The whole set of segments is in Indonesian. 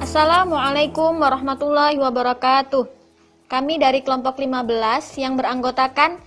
Assalamualaikum warahmatullahi wabarakatuh. Kami dari kelompok 15 yang beranggotakan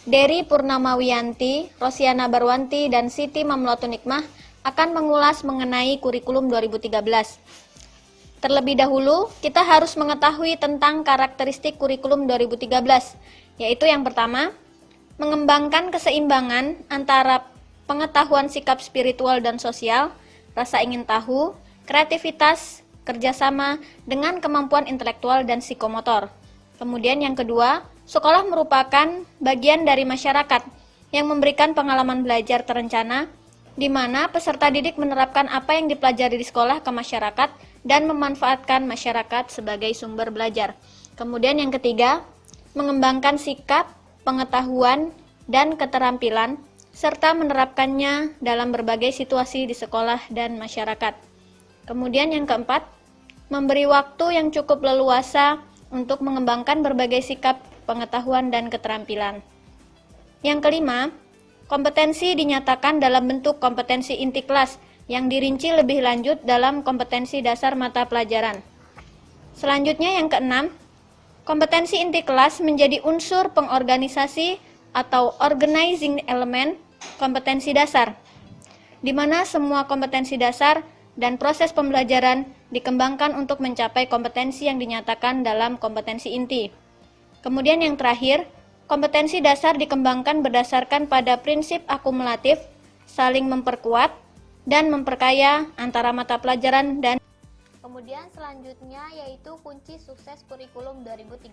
Dery Purnamawiyanti, Rosiana Barwanti, dan Siti Mamloatun Nikmah akan mengulas mengenai kurikulum 2013. Terlebih dahulu, kita harus mengetahui tentang karakteristik kurikulum 2013, yaitu yang pertama, mengembangkan keseimbangan antara pengetahuan sikap spiritual dan sosial, rasa ingin tahu, kreativitas, kerjasama dengan kemampuan intelektual dan psikomotor. Kemudian yang kedua, sekolah merupakan bagian dari masyarakat yang memberikan pengalaman belajar terencana, di mana peserta didik menerapkan apa yang dipelajari di sekolah ke masyarakat dan memanfaatkan masyarakat sebagai sumber belajar. Kemudian yang ketiga, mengembangkan sikap, pengetahuan, dan keterampilan, serta menerapkannya dalam berbagai situasi di sekolah dan masyarakat. Kemudian yang keempat, memberi waktu yang cukup leluasa untuk mengembangkan berbagai sikap, pengetahuan, dan keterampilan. Yang kelima, kompetensi dinyatakan dalam bentuk kompetensi inti kelas yang dirinci lebih lanjut dalam kompetensi dasar mata pelajaran. Selanjutnya yang keenam, kompetensi inti kelas menjadi unsur pengorganisasi atau organizing element kompetensi dasar, di mana semua kompetensi dasar dan proses pembelajaran dikembangkan untuk mencapai kompetensi yang dinyatakan dalam kompetensi inti. Kemudian yang terakhir, kompetensi dasar dikembangkan berdasarkan pada prinsip akumulatif, saling memperkuat dan memperkaya antara mata pelajaran dan. Kemudian selanjutnya yaitu kunci sukses kurikulum 2013.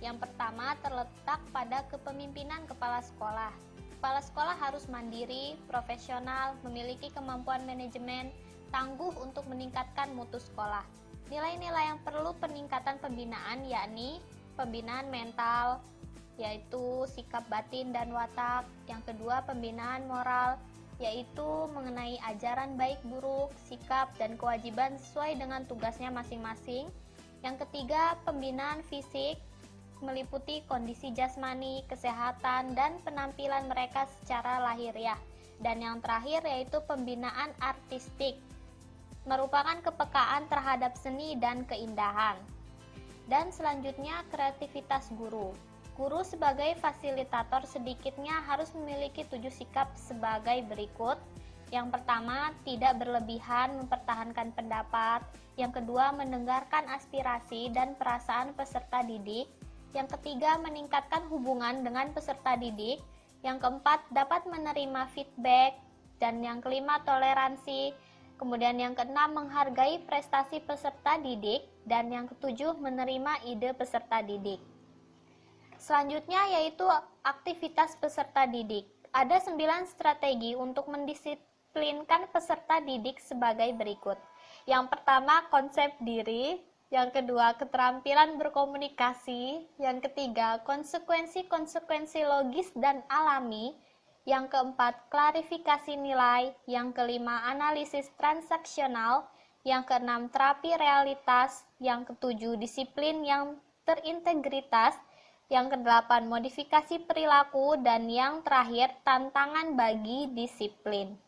Yang pertama terletak pada kepemimpinan kepala sekolah. Kepala sekolah harus mandiri, profesional, memiliki kemampuan manajemen, tangguh untuk meningkatkan mutu sekolah. Nilai-nilai yang perlu peningkatan pembinaan yakni pembinaan mental, yaitu sikap batin dan watak. Yang kedua, pembinaan moral, yaitu mengenai ajaran baik buruk, sikap dan kewajiban sesuai dengan tugasnya masing-masing. Yang ketiga, pembinaan fisik, meliputi kondisi jasmani, kesehatan, dan penampilan mereka secara lahiriah. Dan yang terakhir yaitu pembinaan artistik, merupakan kepekaan terhadap seni dan keindahan. Dan selanjutnya kreativitas guru. Guru sebagai fasilitator sedikitnya harus memiliki 7 sikap sebagai berikut. Yang pertama, tidak berlebihan mempertahankan pendapat. Yang kedua, mendengarkan aspirasi dan perasaan peserta didik. Yang ketiga, meningkatkan hubungan dengan peserta didik. Yang keempat, dapat menerima feedback. Dan yang kelima, toleransi. Kemudian yang keenam, menghargai prestasi peserta didik. Dan yang ketujuh, menerima ide peserta didik. Selanjutnya yaitu aktivitas peserta didik. Ada 9 strategi untuk mendisiplinkan peserta didik sebagai berikut. Yang pertama, konsep diri. Yang kedua, keterampilan berkomunikasi. Yang ketiga, konsekuensi-konsekuensi logis dan alami. Yang keempat, klarifikasi nilai. Yang kelima, analisis transaksional. Yang keenam, terapi realitas. Yang ketujuh, disiplin yang terintegritas. Yang kedelapan, modifikasi perilaku. Dan yang terakhir, tantangan bagi disiplin.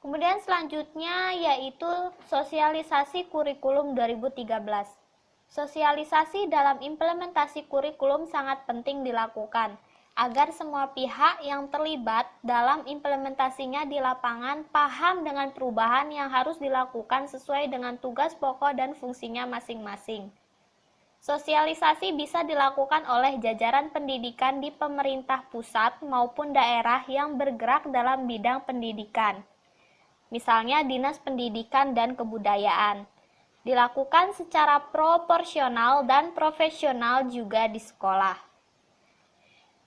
Kemudian selanjutnya yaitu sosialisasi kurikulum 2013. Sosialisasi dalam implementasi kurikulum sangat penting dilakukan agar semua pihak yang terlibat dalam implementasinya di lapangan paham dengan perubahan yang harus dilakukan sesuai dengan tugas pokok dan fungsinya masing-masing. Sosialisasi bisa dilakukan oleh jajaran pendidikan di pemerintah pusat maupun daerah yang bergerak dalam bidang pendidikan. Misalnya Dinas Pendidikan dan Kebudayaan. Dilakukan secara proporsional dan profesional juga di sekolah.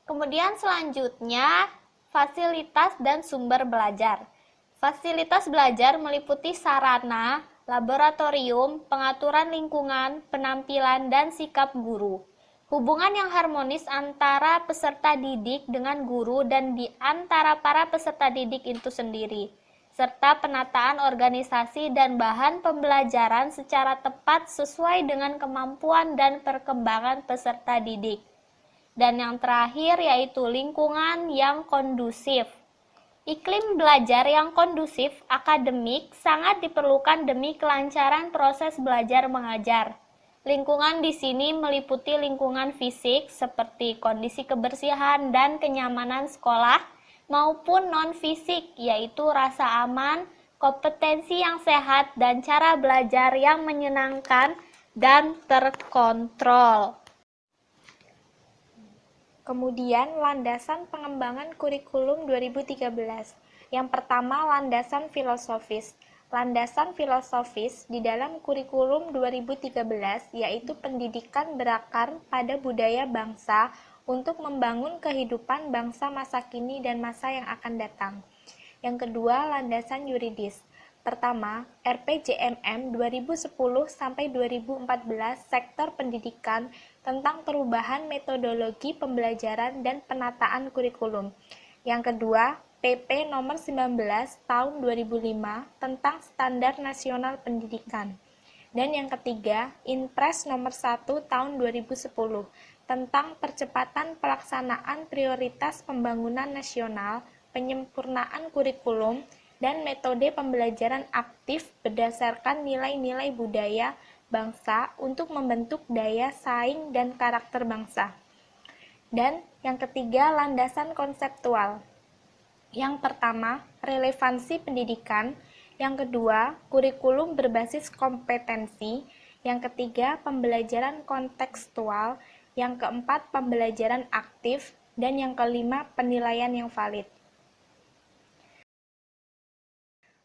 Kemudian selanjutnya, fasilitas dan sumber belajar. Fasilitas belajar meliputi sarana, laboratorium, pengaturan lingkungan, penampilan, dan sikap guru. Hubungan yang harmonis antara peserta didik dengan guru dan di antara para peserta didik itu sendiri, serta penataan organisasi dan bahan pembelajaran secara tepat sesuai dengan kemampuan dan perkembangan peserta didik. Dan yang terakhir yaitu lingkungan yang kondusif. Iklim belajar yang kondusif akademik sangat diperlukan demi kelancaran proses belajar mengajar. Lingkungan di sini meliputi lingkungan fisik seperti kondisi kebersihan dan kenyamanan sekolah maupun non-fisik yaitu rasa aman, kompetensi yang sehat, dan cara belajar yang menyenangkan dan terkontrol. Kemudian, landasan pengembangan kurikulum 2013. Yang pertama, landasan filosofis. Landasan filosofis di dalam kurikulum 2013 yaitu pendidikan berakar pada budaya bangsa untuk membangun kehidupan bangsa masa kini dan masa yang akan datang. Yang kedua, landasan yuridis. Pertama, RPJMN 2010-2014 sektor pendidikan tentang perubahan metodologi pembelajaran dan penataan kurikulum. Yang kedua, PP nomor 19 tahun 2005 tentang Standar Nasional Pendidikan. Dan yang ketiga, Inpres nomor 1 tahun 2010 tentang percepatan pelaksanaan prioritas pembangunan nasional, penyempurnaan kurikulum, dan metode pembelajaran aktif berdasarkan nilai-nilai budaya bangsa untuk membentuk daya saing dan karakter bangsa. Dan yang ketiga, landasan konseptual. Yang pertama, relevansi pendidikan. Yang kedua, kurikulum berbasis kompetensi. Yang ketiga, pembelajaran kontekstual. Yang keempat, pembelajaran aktif. Dan yang kelima, penilaian yang valid.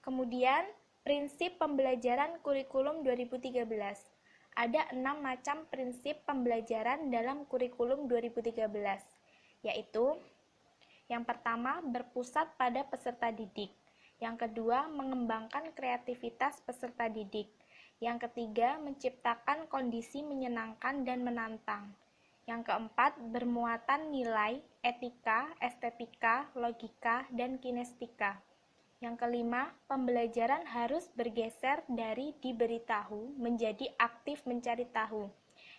Kemudian, prinsip pembelajaran kurikulum 2013. Ada 6 macam prinsip pembelajaran dalam kurikulum 2013, yaitu yang pertama, berpusat pada peserta didik. Yang kedua, mengembangkan kreativitas peserta didik. Yang ketiga, menciptakan kondisi menyenangkan dan menantang. Yang keempat, bermuatan nilai, etika, estetika, logika, dan kinestika. Yang kelima, pembelajaran harus bergeser dari diberitahu menjadi aktif mencari tahu.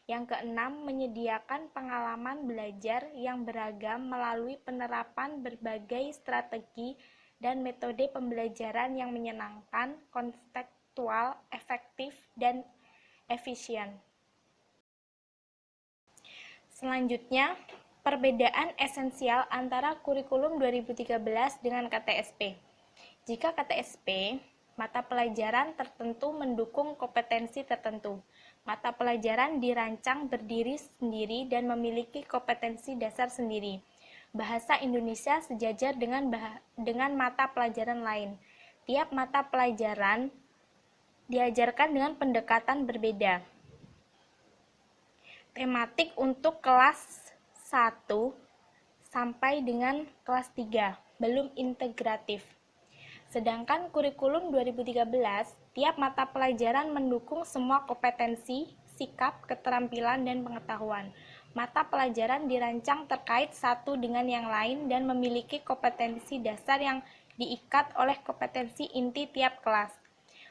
Yang keenam, menyediakan pengalaman belajar yang beragam melalui penerapan berbagai strategi dan metode pembelajaran yang menyenangkan, kontekstual, efektif, dan efisien. Selanjutnya, perbedaan esensial antara kurikulum 2013 dengan KTSP. Jika KTSP, mata pelajaran tertentu mendukung kompetensi tertentu. Mata pelajaran dirancang berdiri sendiri dan memiliki kompetensi dasar sendiri. Bahasa Indonesia sejajar dengan mata pelajaran lain. Tiap mata pelajaran diajarkan dengan pendekatan berbeda. Tematik untuk kelas 1 sampai dengan kelas 3 belum integratif. Sedangkan kurikulum 2013, tiap mata pelajaran mendukung semua kompetensi, sikap, keterampilan, dan pengetahuan. Mata pelajaran dirancang terkait satu dengan yang lain dan memiliki kompetensi dasar yang diikat oleh kompetensi inti tiap kelas.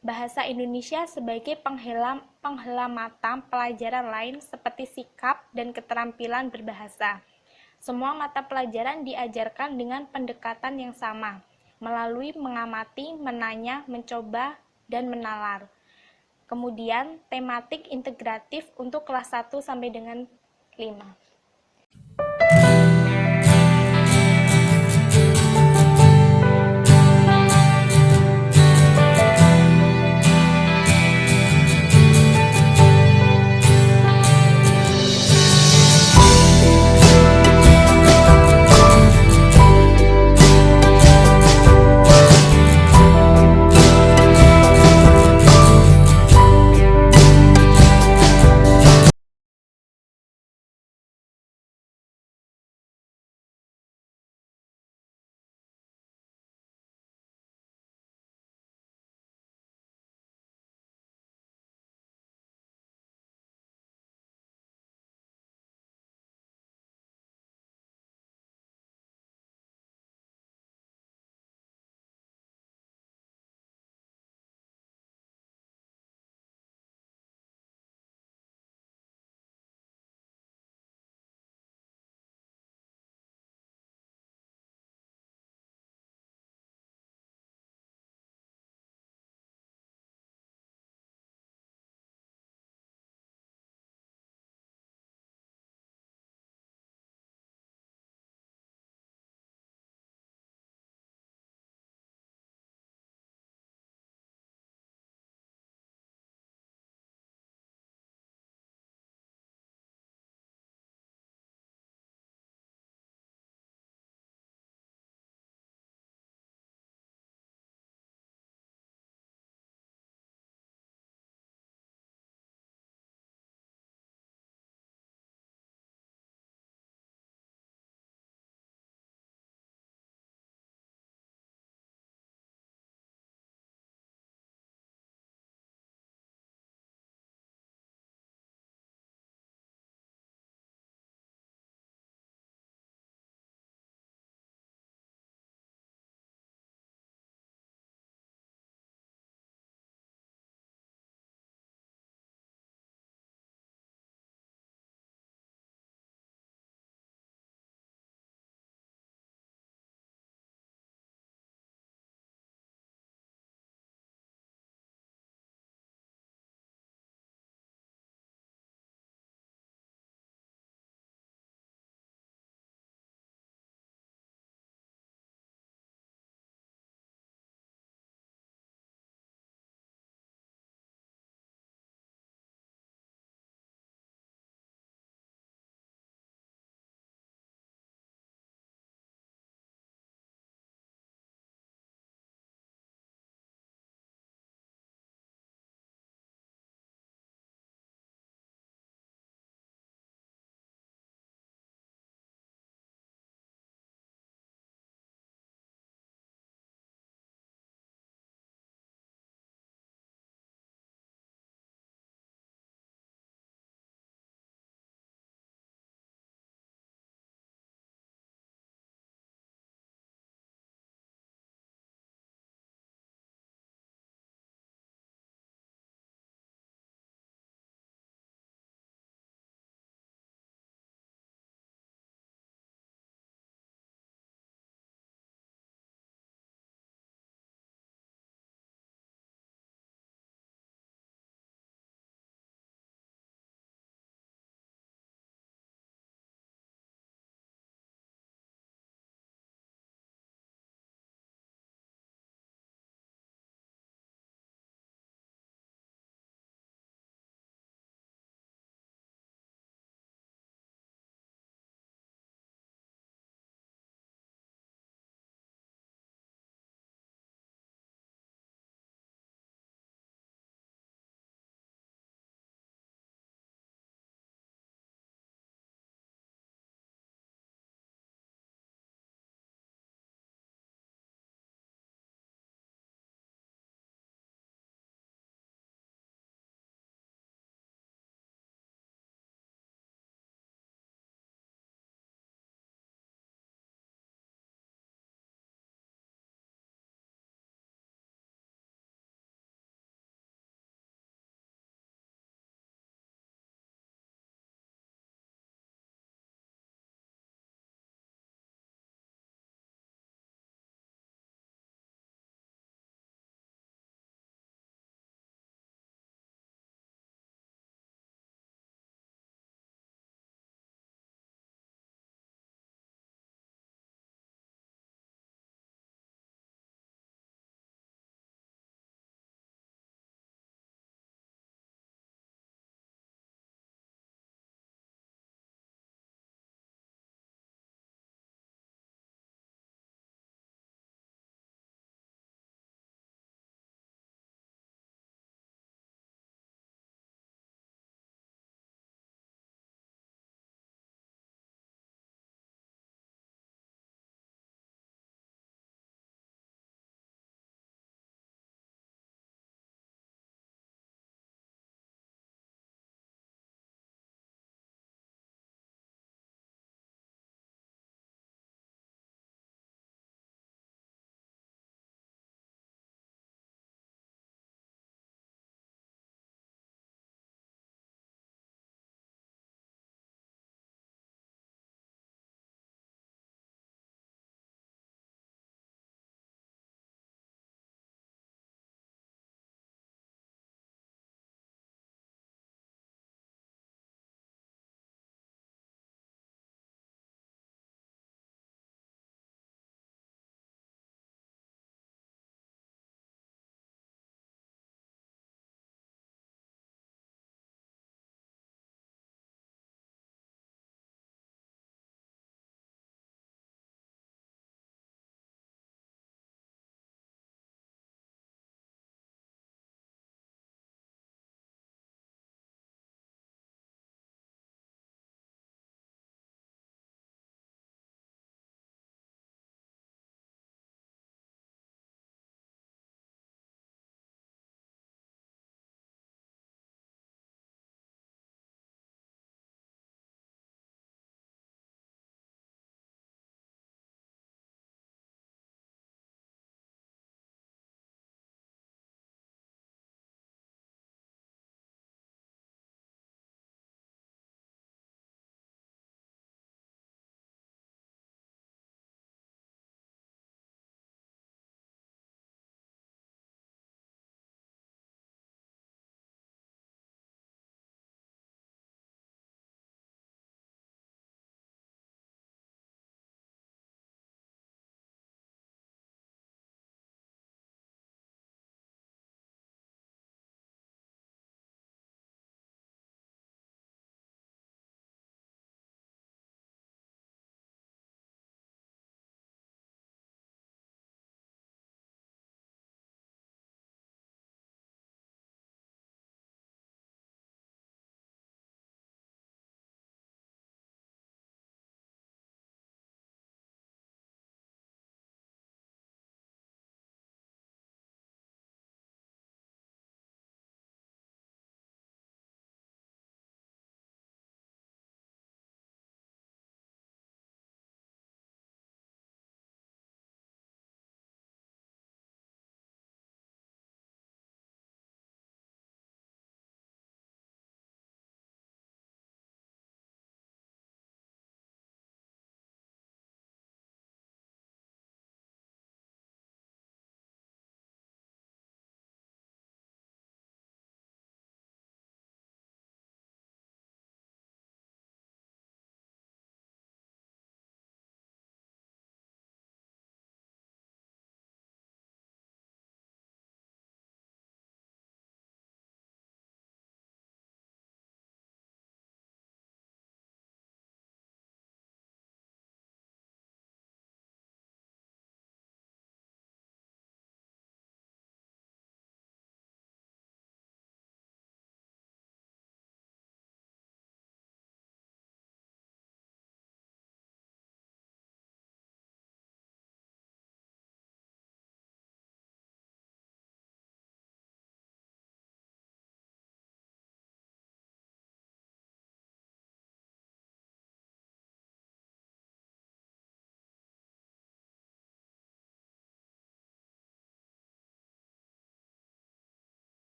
Bahasa Indonesia sebagai penghela mata pelajaran lain seperti sikap dan keterampilan berbahasa. Semua mata pelajaran diajarkan dengan pendekatan yang sama, melalui mengamati, menanya, mencoba, dan menalar. Kemudian, tematik integratif untuk kelas 1 sampai dengan 5.